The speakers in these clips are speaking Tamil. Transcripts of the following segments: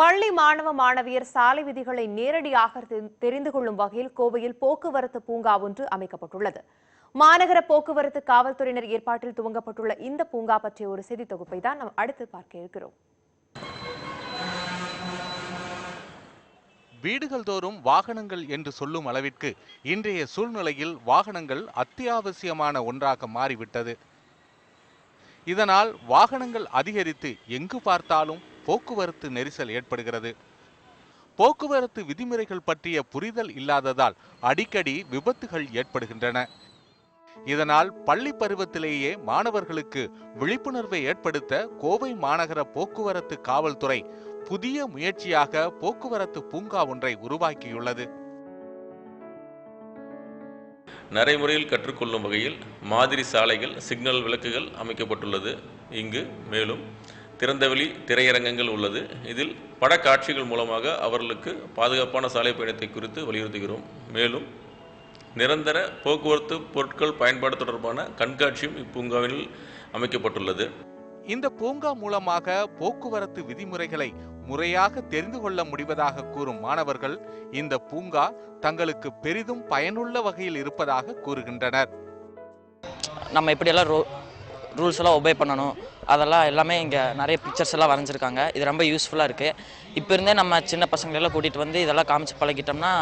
பள்ளி மாணவ மாணவியர் சாலை விதிகளை நேரடியாக தெரிந்து கொள்ளும் வகையில் கோவையில் போக்குவரத்து பூங்கா ஒன்று அமைக்கப்பட்டுள்ளது. மாநகர போக்குவரத்து காவல்துறையினர் ஏற்பாட்டில் துவங்கப்பட்டுள்ள இந்த பூங்கா பற்றிய ஒரு செய்தி தொகுப்பை தான் நாம் அடுத்து பார்க்க இருக்கிறோம். வீடுகள் தோறும் வாகனங்கள் என்று சொல்லும் அளவிற்கு இன்றைய சூழ்நிலையில் வாகனங்கள் அத்தியாவசியமான ஒன்றாக மாறிவிட்டது. இதனால் வாகனங்கள் அதிகரித்து எங்கு பார்த்தாலும் போக்குவரத்து நெரிசல் ஏற்படுகிறது. போக்குவரத்து விதிமுறைகள் பற்றிய புரிதல் இல்லாததால் அடிக்கடி விபத்துகள் ஏற்படுகின்றன. இதனால் பள்ளி பருவத்திலேயே மாணவர்களுக்கு விழிப்புணர்வை ஏற்படுத்த கோவை மாநகர போக்குவரத்து காவல்துறை புதிய முயற்சியாக போக்குவரத்து பூங்கா ஒன்றை உருவாக்கியுள்ளது. நடைமுறையில் கற்றுக்கொள்ளும் வகையில் மாதிரி சாலைகள், சிக்னல் விளக்குகள் அமைக்கப்பட்டுள்ளது. இங்கு மேலும் திறந்தவெளி திரையரங்கங்கள் உள்ளது. இதில் படக்காட்சிகள் மூலமாக அவர்களுக்கு பாதுகாப்பான சாலை பயணத்தை குறித்து வலியுறுத்துகிறோம். மேலும் நிரந்தர போக்குவரத்து பொருட்கள் பயன்பாடு தொடர்பான கண்காட்சியும் இப்பூங்காவில் அமைக்கப்பட்டுள்ளது. இந்த பூங்கா மூலமாக போக்குவரத்து விதிமுறைகளை முறையாக தெரிந்து கொள்ள முடிவதாக கூறும் மாணவர்கள் இந்த பூங்கா தங்களுக்கு பெரிதும் பயனுள்ள வகையில் இருப்பதாக கூறுகின்றனர். நம்ம எப்படியெல்லாம் ரூல்ஸ் எல்லாம் ஒபே பண்ணணும், அதெல்லாம் எல்லாமே இங்கே நிறைய பிக்சர்ஸ் எல்லாம் வரைஞ்சிருக்காங்க. இது ரொம்ப யூஸ்ஃபுல்லாக இருக்குது. இப்போ இருந்தே நம்ம சின்ன பசங்களெல்லாம் கூட்டிகிட்டு வந்து இதெல்லாம் காமிச்சு பழகிட்டோம்னா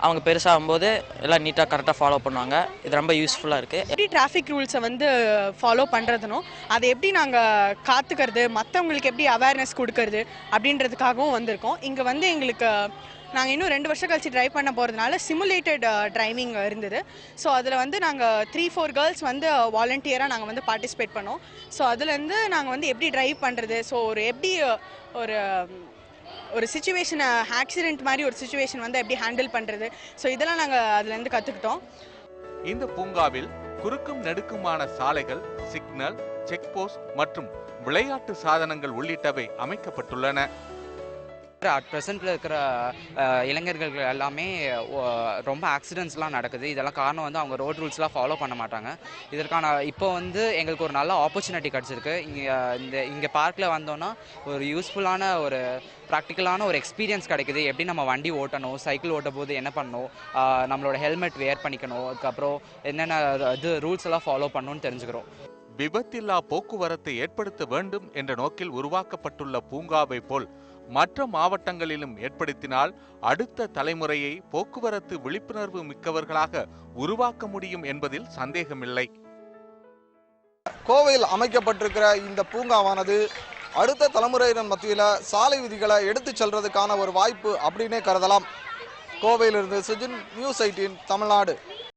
அவங்க பெருசாகும்போது எல்லாம் நீட்டாக கரெக்டாக ஃபாலோ பண்ணுவாங்க. இது ரொம்ப யூஸ்ஃபுல்லாக இருக்குது. எப்படி டிராஃபிக் ரூல்ஸை வந்து ஃபாலோ பண்ணுறதுனோ அதை எப்படி நாங்கள் காத்துக்கிறது, மற்றவங்களுக்கு எப்படி அவேர்னஸ் கொடுக்கறது அப்படின்றதுக்காகவும் வந்திருக்கோம். இங்கே வந்து எங்களுக்கு நாங்கள் இன்னும் 2 வருஷம் கழிச்சு ட்ரைவ் பண்ண போகிறதுனால சிமுலேட்டட் டிரைவிங் இருந்தது. ஸோ அதில் வந்து நாங்கள் 3-4 கேர்ள்ஸ் வந்து வாலண்டியராக நாங்கள் வந்து பார்ட்டிசிபேட் பண்ணோம். ஸோ அதுலேருந்து நாங்கள் வந்து எப்படி ட்ரைவ் பண்ணுறது, ஸோ எப்படி ஒரு சிச்சுவேஷனை ஆக்சிடென்ட் மாதிரி ஒரு சிச்சுவேஷன் வந்து எப்படி ஹேண்டில் பண்ணுறது, ஸோ இதெல்லாம் நாங்கள் அதுலேருந்து கற்றுக்கிட்டோம். இந்த பூங்காவில் குறுக்கும் நெடுக்குமான சாலைகள், சிக்னல், செக் போஸ்ட் மற்றும் விளையாட்டு சாதனங்கள் உள்ளிட்டவை அமைக்கப்பட்டுள்ளன. அட் ப்ரெசென்ட்டில் இருக்கிற இளைஞர்கள் எல்லாமே ரொம்ப ஆக்சிடென்ட்ஸ்லாம் நடக்குது. இதெல்லாம் காரணம் வந்து அவங்க ரோட் ரூல்ஸ்லாம் ஃபாலோ பண்ண மாட்டாங்க. இதற்கான இப்போ வந்து எங்களுக்கு ஒரு நல்ல ஆப்பர்ச்சுனிட்டி கிடச்சிருக்கு. இங்கே பார்க்கில் வந்தோன்னா ஒரு யூஸ்ஃபுல்லான ஒரு ப்ராக்டிக்கலான ஒரு எக்ஸ்பீரியன்ஸ் கிடைக்குது. எப்படி நம்ம வண்டி ஓட்டணும், சைக்கிள் ஓட்டும் போது என்ன பண்ணணும், நம்மளோட ஹெல்மெட் வேர் பண்ணிக்கணும், அதுக்கப்புறம் என்னென்ன இது ரூல்ஸ் எல்லாம் ஃபாலோ பண்ணணும்னு தெரிஞ்சுக்கிறோம். விபத்தில்லா போக்குவரத்தை ஏற்படுத்த வேண்டும் என்ற நோக்கில் உருவாக்கப்பட்டுள்ள பூங்காவை போல் மற்ற மாவட்டங்களிலும் ஏற்படுத்தினால் அடுத்த தலைமுறையை போக்குவரத்து விழிப்புணர்வு மிக்கவர்களாக உருவாக்க முடியும் என்பதில் சந்தேகமில்லை. கோவையில் அமைக்கப்பட்டிருக்கிற இந்த பூங்காவானது அடுத்த தலைமுறையினர் மத்தியில் சாலை விதிகளை எடுத்துச் செல்றதுக்கான ஒரு வாய்ப்பு அப்படின்னே கருதலாம். கோவையிலிருந்து சுஜின், நியூஸ் 18 தமிழ்நாடு.